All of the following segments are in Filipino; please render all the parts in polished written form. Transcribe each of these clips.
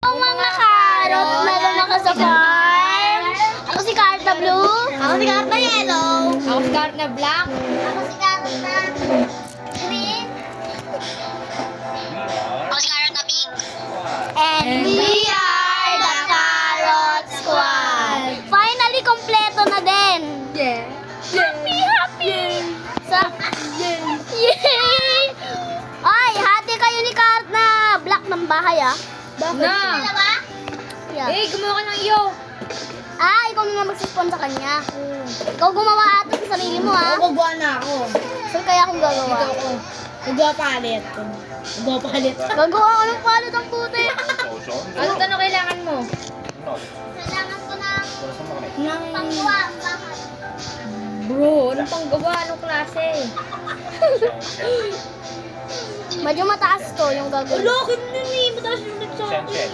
Ang mga karot na lumakas sa farm. Ako si Carrot na blue. Ako si Carrot na yellow. Ako si Carrot na black. Ako si Carrot na green. Ako si Carrot na pink. And we are the Carrot Squad. Finally, kompleto na din. Yeah. Happy! Yay! Ay, hati kayo ni Carrot na black ng bahay, ah. Bakit? Na! Yeah. Eh, gumawa ka ng iyo. Ah, ikaw na magsispon sa kanya. Ikaw gumawa ata sa sarili mo, ha? Ako gagawa na ako. So, kaya akong gagawa. Dito ako. Gagawa palit. Gagawa palit. Gagawa ko ng palit ang puti. Ano tanong kailangan mo? Kailangan ko ng Nang... panggawa. Bro, anong panggawa? Anong klase? Medyo mataas to yung gagawin. Lokit na eh. Mataas yung net sa akin.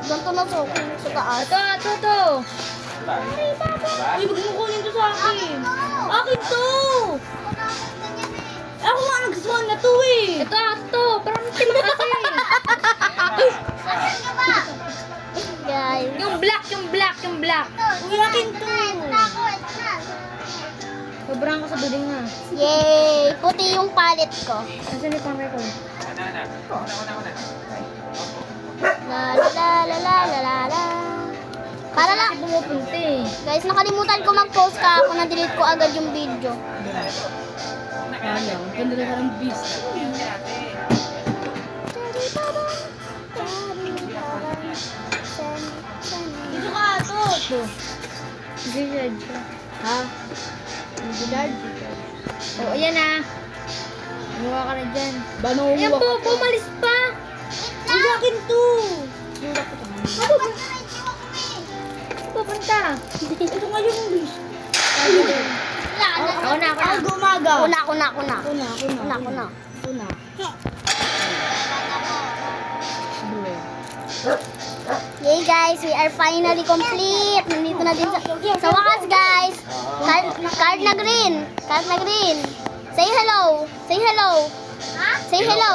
Ganito na to, sa taas. Ito. Ay, wag mo kunin to sa akin. Akin to! Ako nga nagsuwan na to eh. Ito. Parang tima kasi. Guys. Yung black. Uy, akin to. Sobrang ka sa building na. Yay! Puti yung palit ko. Nasaan yung pang-record? La la la la la la la la. Para lang. Kasi pumupunta eh. Guys, nakalimutan ko mag-post ka ako. Na-delete ko agad yung video. Kaya, ganda na parang beast. Dito ka, to. Gilad. Ha? Gilad? Oh, ayan na. Gumawa ka na dyan. Banaw Ayan mo po, ako. pumalis pa. Uy, akin to. Pupunta. Ito nga yung beast. Ako na. Ako gumaga. Ako na. Yay guys, we are finally complete. Nandito na din sa wakas guys. Card na green. Say hello. Say hello.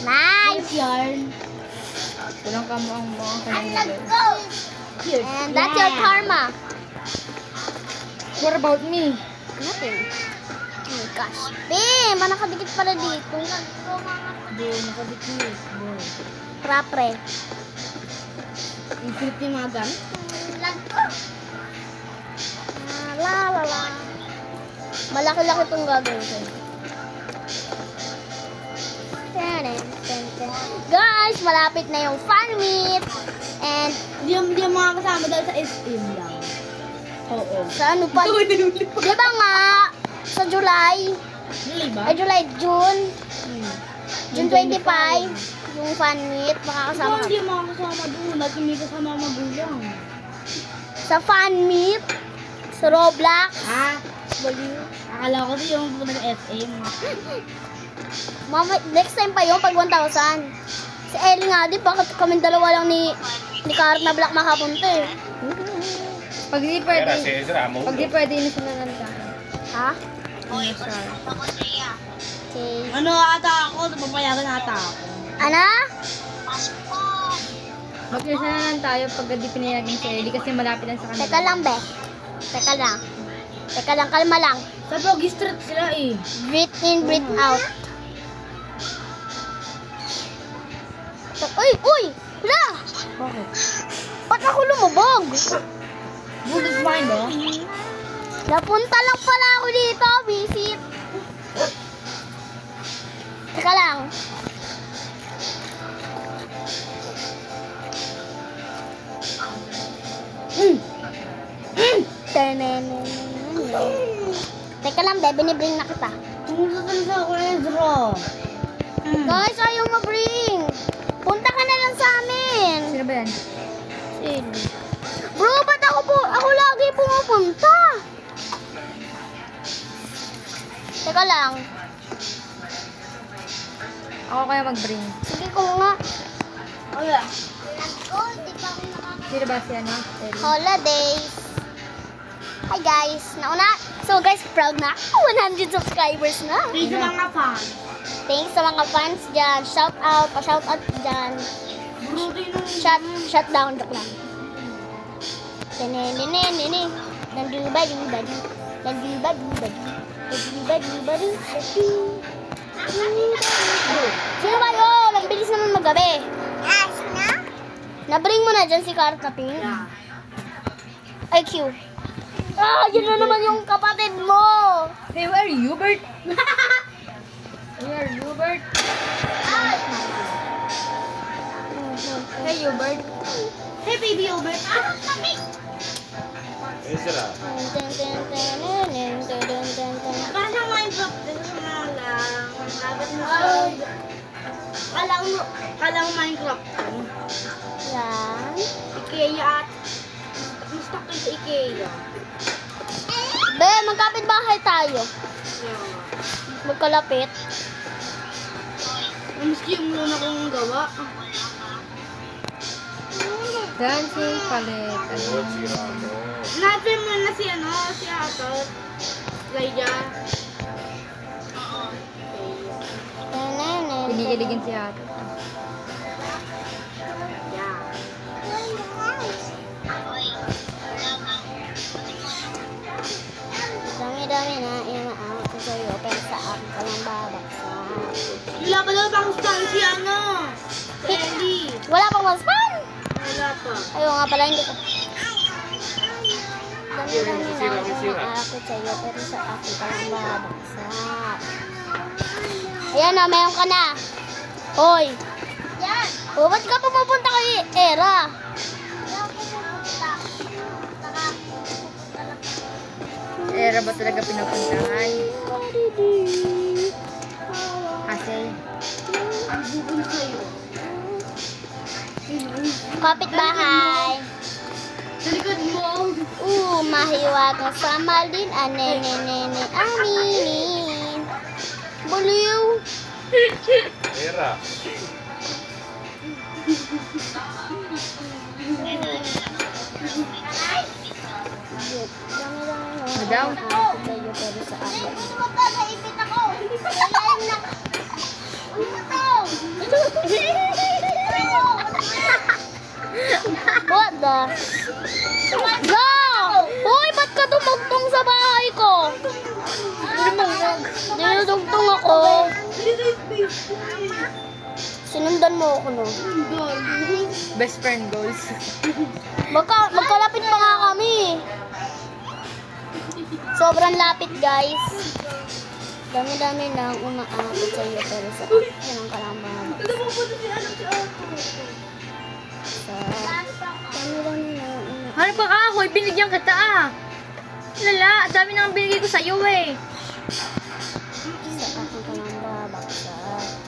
Nice. Yarn. Kulang ka mo ang mga kanina. And that's your karma. What about me? Nothing. Oh my gosh. Bim, nakadikit pala dito. Nakadikit. Prapre. Yung flip yung mga gamit. La. Malaki-laki itong gagawin ko. Guys, malapit na yung fan meet. And, Hindi yung mga kasama dahil sa SM lang. Oo. sa ano pa? Di ba nga, sa July, Really ba? June 25, yung fan meet, makakasama Hindi ka. yung mga kasama doon. Dahil may kasama magulang. Sa fan meet, sa Roblox, Ha? Akala ko kasi yung pupunta sa SM. mama, next time pa yun, pag 1,000. Si Ellie nga, di ba, kami dalawa lang ni Carrot na Black makapunta eh. Pag di pwede, inusunan ka. Ha? Inusal. Okay. Ano ata ako? Papayagan ata ako. Ana? Mag-inusunan tayo pag di pinayagan si Ellie kasi malapit lang sa kanila. Teka lang, be. Teka lang, kalma lang. Sa Pogi Street sila eh. Breathe in, breathe out. Uy! Wala! Bakit? Ba't ako lumubog? Good is mine, no? Napunta lang pala ako dito, visit. Teka lang. Teka lang, be, binibring na kita. Pumunta talaga ako, Ezra. Guys, ayaw ma-bring. Punta ka na lang sa amin. Sino ba yan? Bro, ba't ako lagi pumupunta? Teka lang. Ako kaya mag-bring. Sige ko nga. Wala. Sino ba si ano? Ellie? Holidays. Hi guys. So guys, proud na ako. 100 subscribers na. Please mga fans. Thanks sa mga fans dyan. Shout out dyan. Shut down, joke lang. Tenenenenene. Dandubadu-badu. Dandubadu-badu. Dandubadu-badu. Sino ba yun? Ang bilis naman magabi. Nabring mo na dyan si Carrot na pink? IQ. Yun na naman yung kapatid mo. Hey, where are you, Bert? Where are you, Bert? Hey, you, Bert. Hey, baby Albert. Paano Minecraft? Kala mo Minecraft. Yan. Ikea at stuck tayo sa Ikea. Be, magkapit bahay tayo. Magkalapit. Miski yung muna kong gawa. Dancing palit. Natin mo na si Atot. Lydia. Kinikiligin si ate. Yeah. Dami-dami na inaawat ko sa'yo, pero sa akin ka lang babaksak. Wala pa daw pang stand si Ellie. Wala pang one-span? Wala pa. Ayaw nga pala, hindi ko. Dami-dami na inaawat sa'yo, pero sa akin ka lang babaksak. Ayan na, meron ka na. Hoy. Yan. O, ba't ka pupunta kay Era? Era ba talaga pinupuntahan? Kasi, Bubun sa'yo. Kapit bahay. Sa likod mo. Mahiwag na sa malin. Anenenene, aminin. Buliw. Era. Madaw. What the? Go! Hoy, ba't ka tumugtong sa bahay ko? Dinudugtong ako. Sinundan mo ako, no? Best friend goals. Magkalapit pa nga kami. Sobrang lapit, guys. Dami-dami lang umaakot sa'yo, pero sa akin ang kalamang. Dami-dami lang umaakot. Hanap ka kahoy, binigyan kita Lala, dami nang binigay ko sa'yo Sa akin ka lang babaksak.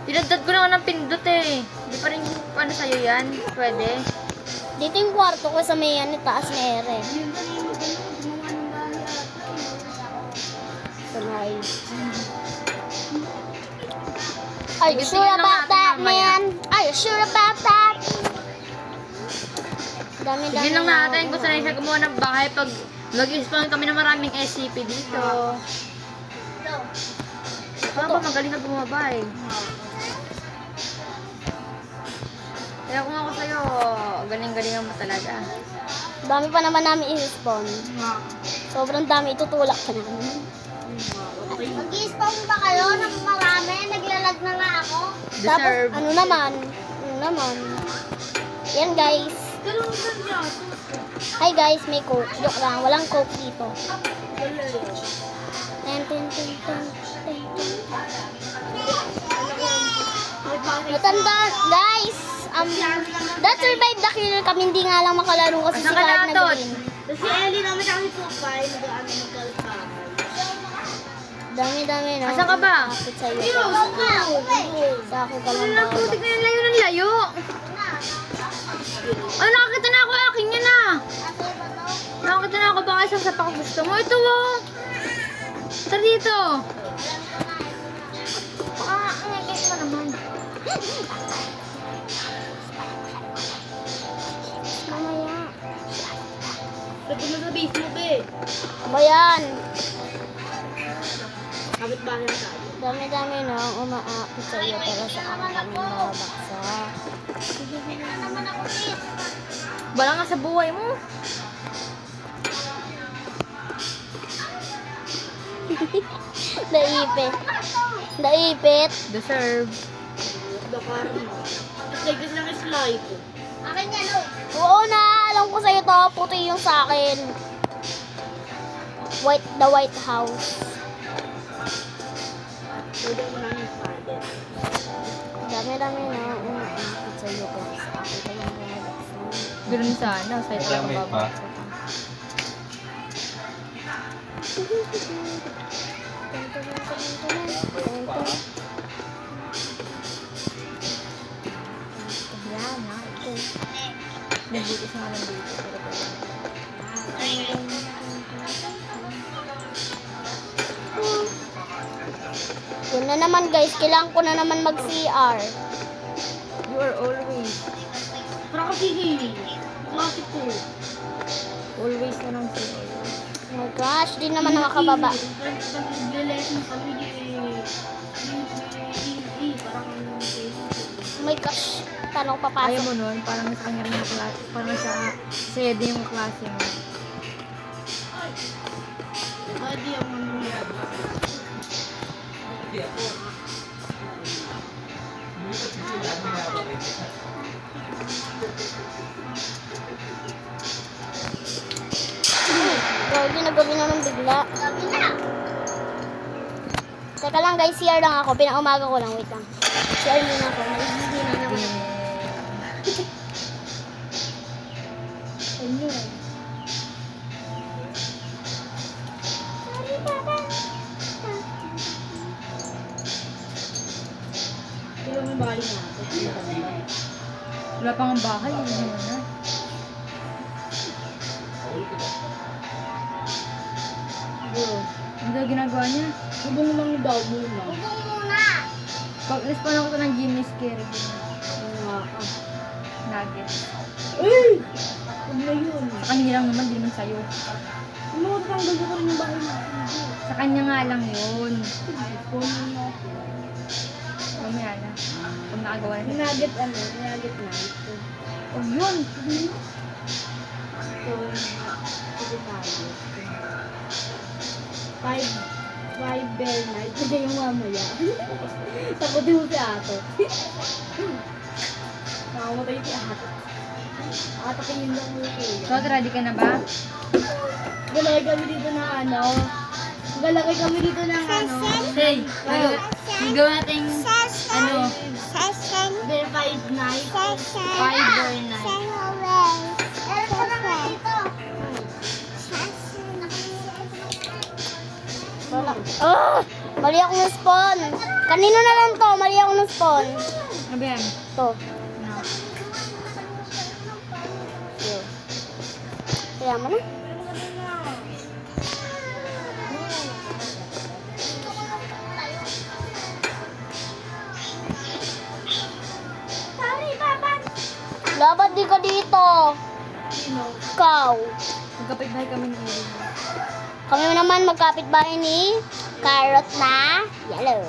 Tinadad ko na ng pindot Hindi pa rin ano sa'yo yan. Pwede. Dito yung kwarto ko sa may taas na ere. Sa may... Are you sure about that, man? Are you sure about that? Dami-dami Sige lang natin kung saan siya gumawa ng bahay pag mag-spawn kami ng maraming SCP dito. Ano ba, magaling na bumaba Kaya kung ako sa'yo, galing-galingan mo talaga. Dami pa naman namin i-spawn. Sobrang dami, itutulak ka namin. Mag-i-spawn ba kayo ng marami? Naglalag na nga ako. Deserve. Tapos, ano naman? Yan, guys. Hi, guys. May coke. Joke lang. Walang coke dito. Matanda, guys. That survived the killer kami. Hindi nga lang makalaro kasi si Asan ka Card na, Tot? nag-win. Si Ellie namin kami pupay. Nag-ano magkalpay. Dami-dami na. Asan ka ba? Kapit sa'yo. Sa akin ka lang Ano na, putik na yung layo ng layo. Ay, nakakita na ako. Akin yan Nakakita na ako. Baka isang sapa ko gusto mo. Ito Tara dito. Ngekek mo naman. Mamaya. Sabi mo sa base mo, be. Aba yan. Kapit bahay na tayo. Dami-dami na umaakit sa iyo pero sa akin kami babaksak. Wala nga sa buhay mo. Naipit. Naipit. Deserve. The karma. It's like this lang is life. Akin yan, oo na, alam ko sa'yo to. Puti yung sa akin. The White House. Pwede mo lang yung father. Dami-dami na umakit sa'yo guys. Akin ko lang nalagsan. Ganun sana. Sa'yo Wala, may pa. Yan ha. Ito. Nagbutis nga lang dito. Yun na naman guys, kailangan ko na naman mag-CR. You are always. Parang kasi classic ko. Always na lang sa'yo. Oh my gosh, di naman nakakababa. Nag-lesson kami parang Oh my gosh, paano ko Ayaw papasok? mo nun, parang sa kanya rin yung klase. Parang sa sede yung klase mo. Adi ang mga Grabe, nagabi naman bigla. Teka lang guys, CR lang ako. Pinaumaga ko lang, wait lang. CR muna ako. Nagigili na ako. ano. Pero may bahay na. Wala pang ang bahay. Hindi mo na. Ano daw ginagawa niya? Hubong lang daw muna. Pag-alis pa lang ako ng Guinness Carry. Ah. Nuggets. Ay! Huwag na yun. Sa kanya lang naman, di naman sa'yo. Ano, tanggal ko rin yung bahay natin. Sa kanya nga lang yun. Phone natin. Mamaya na. Kung nakagawa na. Nugget nugget na ito. Oh, yun! So, ito tayo. Five bear night. Ito yung mamaya. Takutin mo si Ato. Nakamatay si Ato. Atakin lang mo kuya. So, ready ka na ba? Galagay kami dito na ano. Galagay kami dito ng ano. Hey! Gagawa natin ano? Verified night. Fiber night. Oh! Mali ako ng spawn. Kanino na lang to? Mali ako ng spawn. Ano ba yan? To. Ano? Yun. Kaya mo na. Dapat di ka dito. Ikaw. Magkapit-bahay kami ng Iri. Kami naman magkapit-bahay ni Carrot na yellow.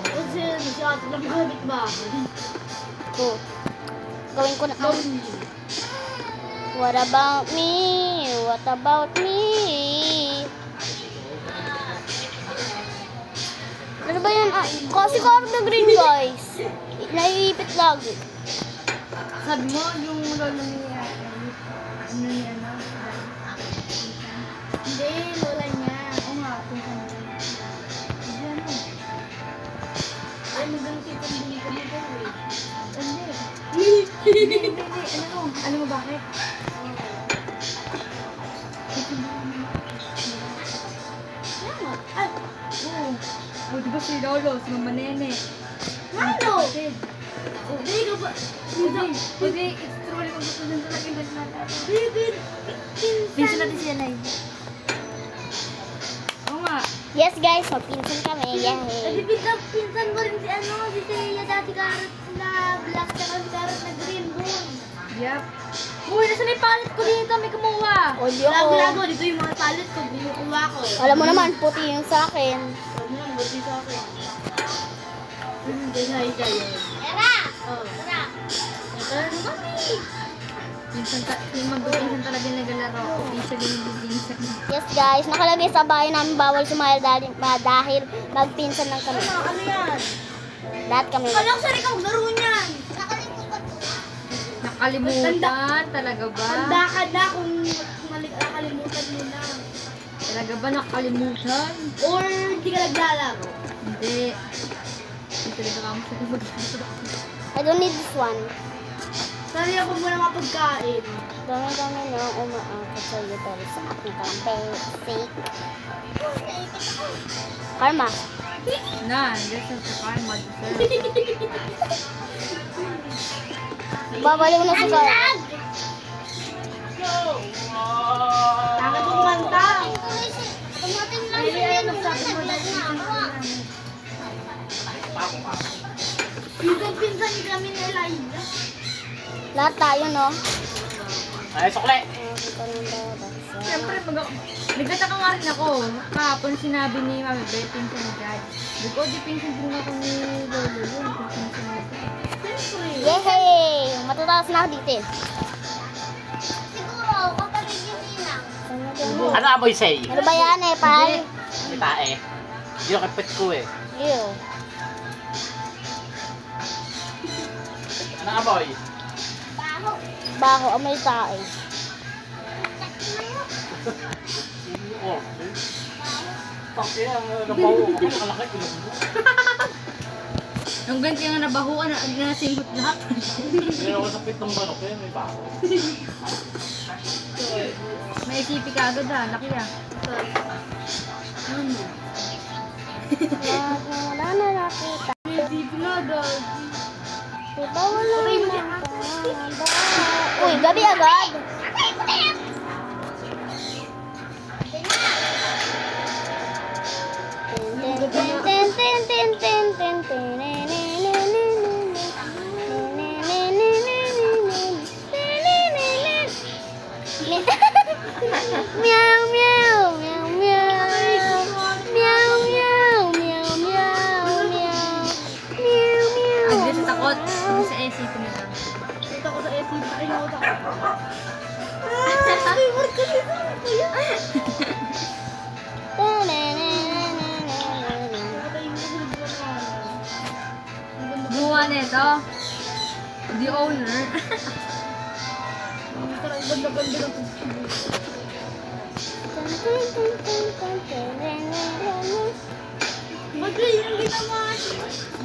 Kasi masyado lang gamit ba? To. Gawin ko na. What about me? What about me? Ano ba yan? Ah, kasi carrot na green guys. Naiipit lagi. Sabi mo, yung lolo ni ano ni ano? Hindi, lola niya. Oo nga, pinsan niya. Hindi ano? Ay, magandang hindi ka mo daw eh. Hindi. Ano? Alam mo bakit? Ay, Oo. Oh, di ba si Lolo, si Mama Nene? ano? Hindi ka ba? Hindi, it's truly kung gusto nyo talaga yung ganyan natin. David, Pinsan natin siya live. Oo nga. Yes guys, magpinsan kami. Adi, Yay. pinsan mo rin si ano, si Celia dati carrot na black tsaka si carrot na green boom. Yep. Uy, nasa na yung palit ko dito? May kumuha. O di ako. Lago, dito yung mga palit ko, binukuha ko. Alam mo naman, puti yung sa akin. Alam mo lang, buti sa akin. Hindi na ikaw yun. Tara! Oh. Ito na kami. Yung mag-pinsan talaga nagalaro, officially mag-pinsan. Yes guys, nakalagay sa bahay namin bawal sumaya dahil magpinsan lang kami. Ano yan? Lahat kami. Alam ko sa ikaw, laro niyan. Nakalimutan, talaga ba? Handa ka na kung nakalimutan mo na. Talaga ba nakalimutan? Or hindi ka naglalaro. Hindi. Hindi talaga kami sa mag-pinsan. I don't need this one. Sorry ako muna mga pagkain. Dami-dami na umaakot sa iyo pero sa aking fake. Karma. Na, this is the time I deserve. Babalik na si Karma. Takot mong manta. Yung pinsan ni kami ni Elijah. Lahat tayo, no? Ay, sukle! Siyempre, nagkataka nga rin ako. Kahapon sinabi ni Mami Beth, pinsan ni Dad. Di pinsan din ako ni Lolo yun. Pinsan ni Dad. Yehey! Matataas na ako dito eh. Siguro, kapatid yung ninang. Ano amoy say? Ano ba yan eh, pal? May tae. Hindi yung kapit ko eh. Ew. Ano amoy? Baho, amoy tae. Oo. Paki ang nabaho. Kapag nakalaki, ilong mo. Yung ganti nga nabahuan, nasinghot lahat. Pero ako sa pitong manok eh, may baho. May isipi ka agad ha, laki ah. Wala na nakita. Hindi pinagod. Diba wala na Uy, gabi agad. Meow meow meow meow meow meow meow meow meow. Hindi sa takot, hindi sa isip nila. Ito ko sa SC, ayoko takot. Favorite ko dito. Gumawa nito, the owner. Parang ganda-ganda ng Madri, yung ginawa.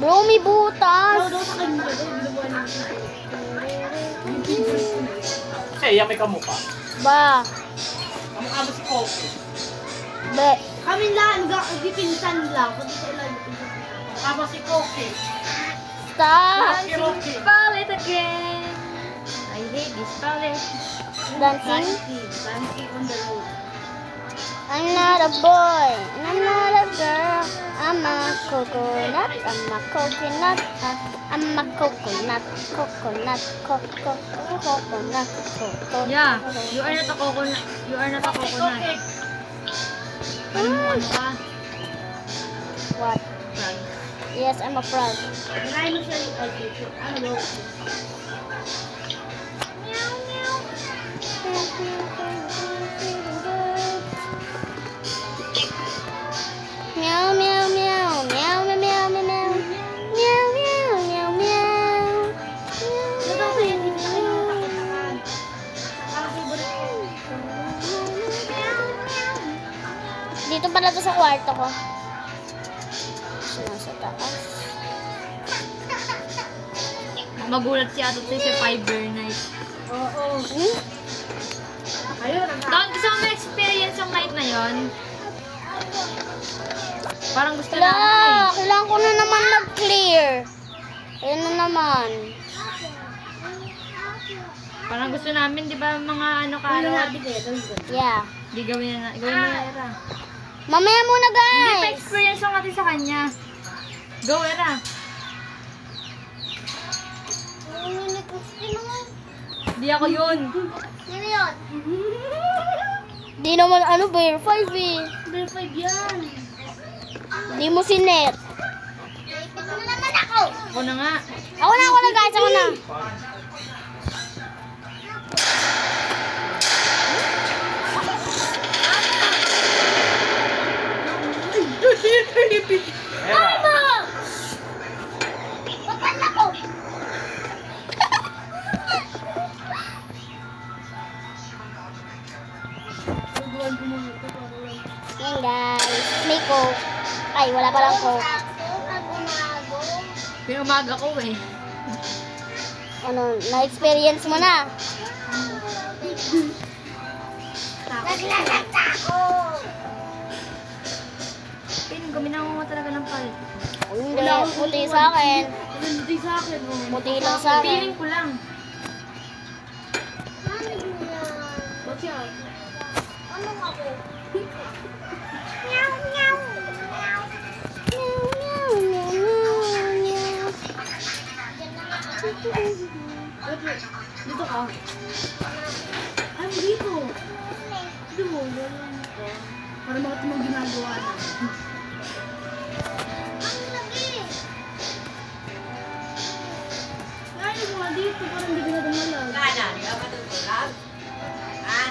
Bro, may butas. Daw sa kanya, ginawa niya. Kasi yan may kamukha. Ba, Kamukha mo si Coco. be. Kami lang, hindi pinsan lang. Kundi sa Elijah, pinsan. Kamukha mo si Coco. Stop. Spell it again. I hate this palette. Dancing. Dancing on the road. I'm not a boy, and I'm not a girl. I'm a coconut, I'm a coconut, I'm a coconut, coconut, coconut, coconut. Yeah, you are not a coconut. You are not a coconut. Ano ka? What? Frog. Yes, I'm a frog. Kinain mo siya yung ano, Meow meow meow meow meow meow meow meow meow meow meow. Ito daw sa'yo, hindi na kayo nakakatakan. Parang favorite ko. Dito pala to sa kwarto ko. Nasa taas. Magulat si Atot sa Fiber Night. Oo. Hmm? Ayun, ang Doon, gusto mo ma-experience yung night na yon? Parang gusto Wala, namin kailangan ko na naman mag-clear. Ayun na naman. Parang gusto namin, di ba, mga ano Ano karo? natin kaya? Yeah. Di gawin na, gawin mo na, Era. Mamaya muna, Hindi pa guys. experience yung natin sa kanya. Go, Era. Di ako yun. Sino yun? Di naman ano, Bear 5 eh. Level 5 yan. Di mo sinet. Ipit mo naman ako. Ako na nga. Ako na guys, ako na. Coke. Ay, wala palang Coke. Pinumaga ko eh. Ano, na-experience mo na. Naglalagta ako. Piling ko, minawa mo talaga ng palit. Hindi, puti sa akin. Hindi sa akin, oh. Puti lang sa akin. Piling ko lang. Ba't siya? Anong ako? Meow, meow. Dito ka. Ay, dito. Dito mo. Para makita mo ginagawa na. Ang lagi. Ay, mo dito. Parang hindi na dumalag. Kada, di ba matutulog? Ha?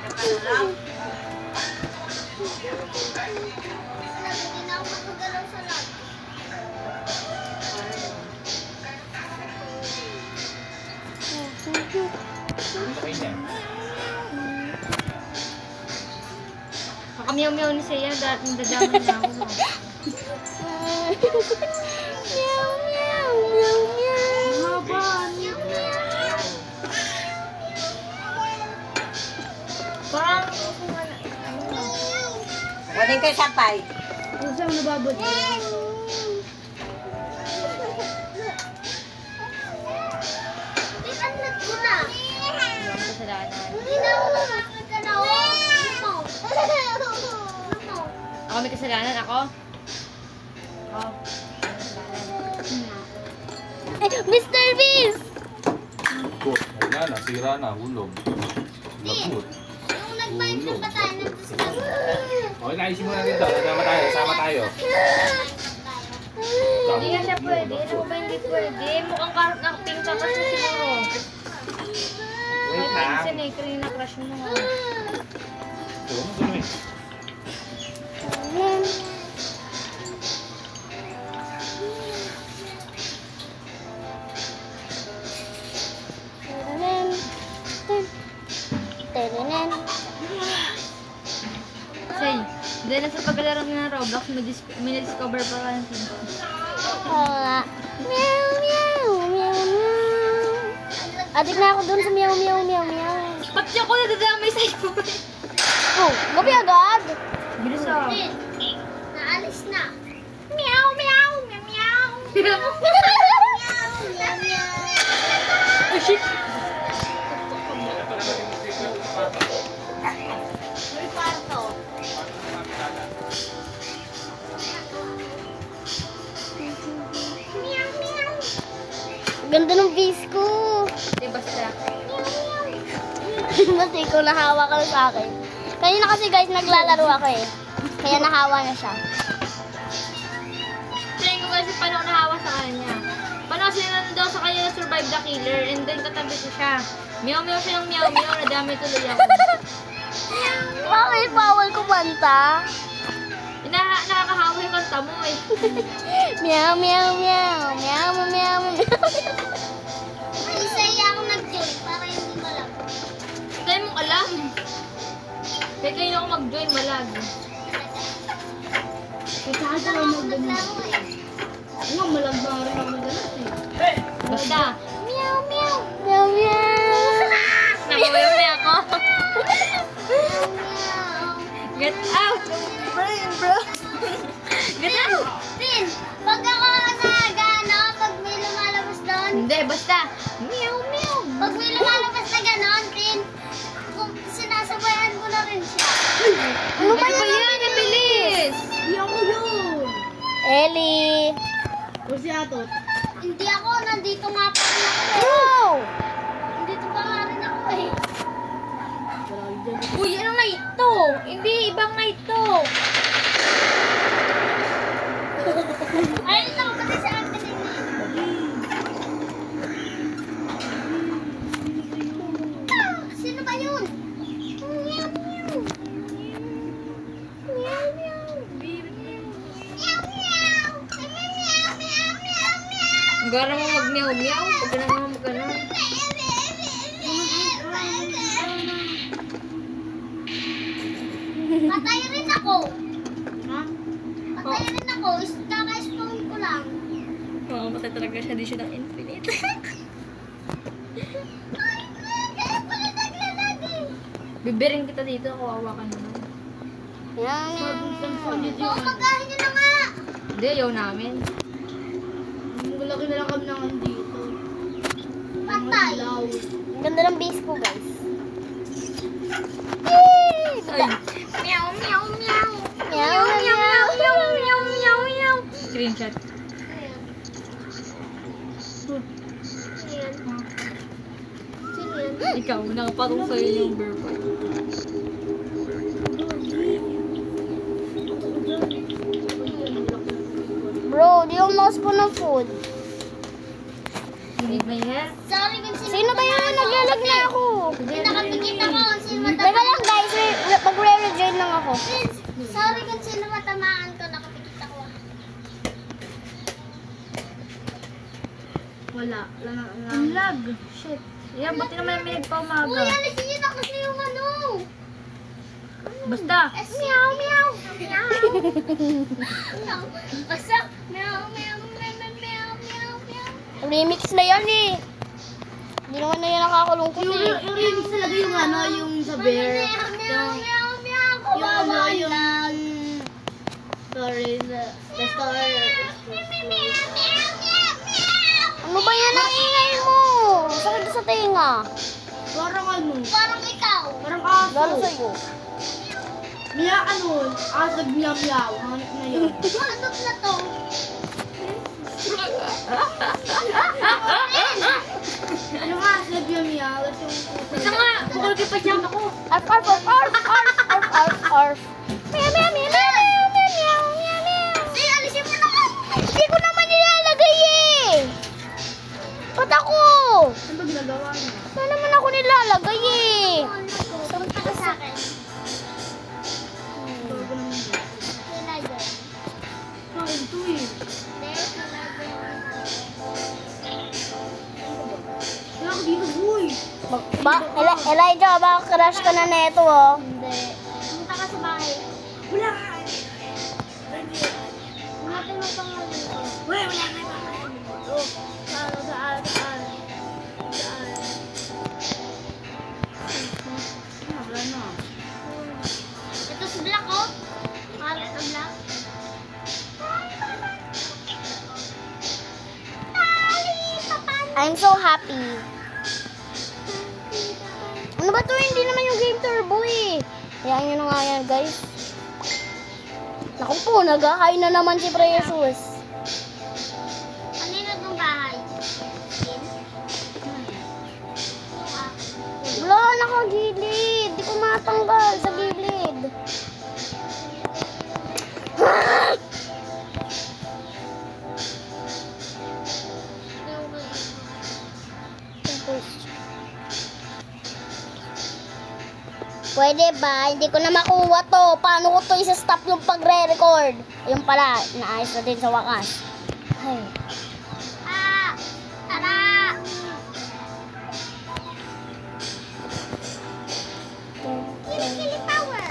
Napatulog? Hindi na ako magagalaw sa lag. Laki niya. Nakamiyaw-miyaw ni Seiya, dating dadama niya ako. Meow, meow, meow, meow. Haba. Parang, Kunin ko yung sampay. Kung saan nababot. Itanat ko na. ang kasalanan. Hindi na ako makakagalaw. Ano? Ako may kasalanan, ako? Oh. Mr. Beast! Kot, wala na, sira na, hulog. Lagot. Yung nag-find na ba tayo ng discount? Okay, naisip mo na rin daw. Sama tayo. Hindi nga siya pwede. Ano ba hindi pwede? Mukhang karot na pink ka kasi siguro. Wait Ay, lang. minsan eh, kanina crush mo. Ito, ano gawin? Say, dahil sa paglalaro ng Roblox, may na-discover pa ka ng team. Oo nga. Meow, meow, meow, meow. Adik na ako dun sa meow, meow, meow, meow. Pati ako nadadamay sa'yo. Oh, gabi agad. Bilis ah. Naalis na. Meow, meow, meow, meow. Oh shit! May kwarto. Ganda ng face ko. Di basta. Mas ikaw nahawa ka sa akin. Kanina kasi guys, naglalaro ako eh. Kaya nahawa na siya. Playing ko kasi paano ako nahawa sa kanya. Paano kasi nandun daw sa kanya na survive the killer and then katabi ko siya. Meow-meow siya ng meow-meow, nadami tuloy ako. Bakit bawal kumanta? Nakakahawa yung kanta mo eh. Meow, meow, meow. Meow, meow, meow. Isaya ako nag-join para hindi malag. Dahil mong alam. Kaya kayo ako mag-join malag. Kasi ako naglaro eh. Nga, malagba rin ako ng ganas eh. Basta. Meow, meow. Meow, meow. Nabawayo na ako. Get out! Brain, bro. Get out! Tin, pag ako nagano, pag may lumalabas doon, Hindi, basta. Meow, meow. pag may lumalabas na ganon, Tin, kung sinasabayan ko na rin siya. Ano ba yan? Ang bilis! Hindi ako yun. Ellie. O si Atot. Hindi ako, nandito nga pa rin ako eh. No! Nandito pa nga rin ako eh. Wala kayo dyan. Uy, anong night to? Hindi, ibang night to. Ayun lang, pati sa akin eh. Sino ba yun? Meow, meow. Meow, meow. Meow, meow. Meow, meow, meow, meow. Ang gara mo mag-meow-meow. Pag ganun naman mag-ganun. Patay rin ako. Ha? Hindi siya ng infinite. Bibirin kita dito, kawawa ka naman. Magahin nyo na nga! Hindi, ayaw namin. Malaki na lang kami ng andito. Patay! Ilaw. Ang ganda ng base ko, guys. Ay. Meow, meow, meow. Meow, meow, meow. Screenshot. Ikaw, nakapatong sa'yo yung bear fight. Bro, di ako nakaspo ng food. You need my hair? Sorry kung sino ba yung naglalag na ako? Nakapikit ako. Teka lang guys, mag-re-rejoin lang ako. Sorry kung sino matamaan ko. Nakapikit ako. Wala. Ang lag. Shit. Yan, ba't naman may nagpaumaga? Uy, alisin nyo na kasi yung ano. Basta. Meow, meow. Meow. Basta. Meow, meow, meow, meow, meow, meow. Remix na yan eh. Hindi naman na yan nakakulungkot Yung eh. remix talaga yung ano, yung sa bear. Meow, meow, meow. Yung ano, yung story, the story. Ano ba yan ang ingay mo? Sakit sa tinga. Parang ano, Parang ikaw. parang aso. Lalo sa'yo. Miya ano, asag miyaw miyaw. Hanip na yun. Ano na to? Yung asag miyaw miyaw. At yung Basta nga, bukal kayo pa dyan ako. Arf, arf, arf, arf, arf, arf, arf, arf. Meow, meow, meow, meow, meow, meow, meow, meow. Sige, alisin mo na. Hindi ko naman nilalagay eh. Ba't ako? ano ba ginagawa niya? Saan naman ako nilalagay eh? Sampa ka sa akin. Bago naman yun. Nilalagay. Kain to eh. Wala ko dito, boy. Elijah, baka crush ka na neto oh. Hindi. Punta ka sa bahay. Wala ka. Wala ka na pangalan ko. Wala ka na. Oh, saan? Wala na. Ito si Black oh. Parang sa Black. I'm so happy. Ano ba to? Hindi naman yung Game Turbo eh. Hayaan nyo na nga yan guys. Naku po, nag-hi na naman si Precious. Ano yun itong bahay? Wala, nakagilid. Di ko matanggal sa gilid. Pwede ba? Hindi ko na makuha to. Paano ko to isa-stop yung pagre-record? Ayun pala, naayos na din sa wakas. Ay. Tara! Kilikili power!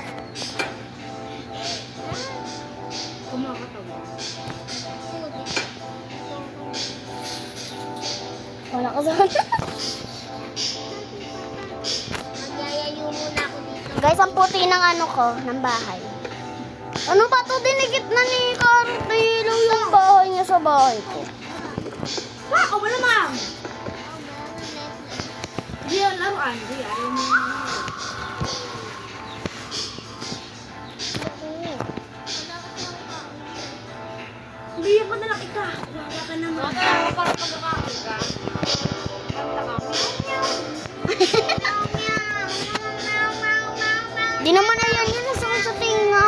Kumakatawa. Wala ka sa Magyayayo muna ako dito. Guys, ang puti ng ano ko, ng bahay. Ano ba to? Dinigit na ni Cartilo yung bahay niya sa bahay ko. Ako ba naman? Hindi yan laruan. Hindi yan. Hindi ako na lang ika. Wala ka naman. Ako para pagkakain ka. Di naman na yan yun. Nasakit sa tinga.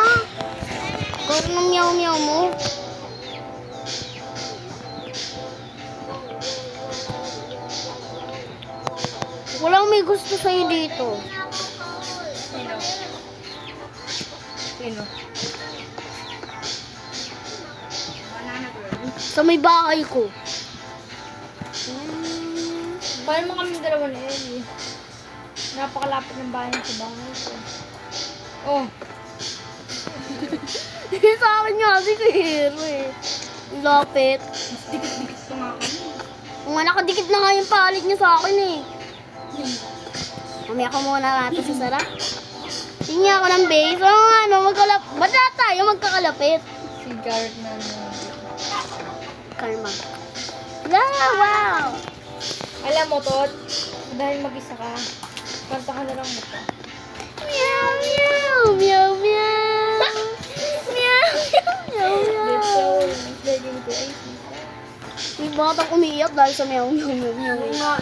Gawin ng meow-meow mo. Walang may gusto sa'yo dito. Sino? Sa may bahay ko. Paano mo kami dalawa na Ellie? Napakalapit ng bahay sa bahay ko. Oh. Sa akin nga, si Kuya eh. Lapit. Dikit-dikit pa nga kami. Mga nakadikit na nga yung palit niya sa akin eh. Mamaya ko muna natin sa sarap. Tingin ako ng base. Oo nga, no, ba't na tayo magkakalapit? Si Garrett na Karma. Yeah, wow! Alam mo, Tot, dahil mag-isa ka, kanta ka na lang mo to. Meow, meow, meow, meow. Meow, meow, meow, That's so meow. begging to ice. May batang umiiyak dahil sa meow, meow, meow, meow. Nga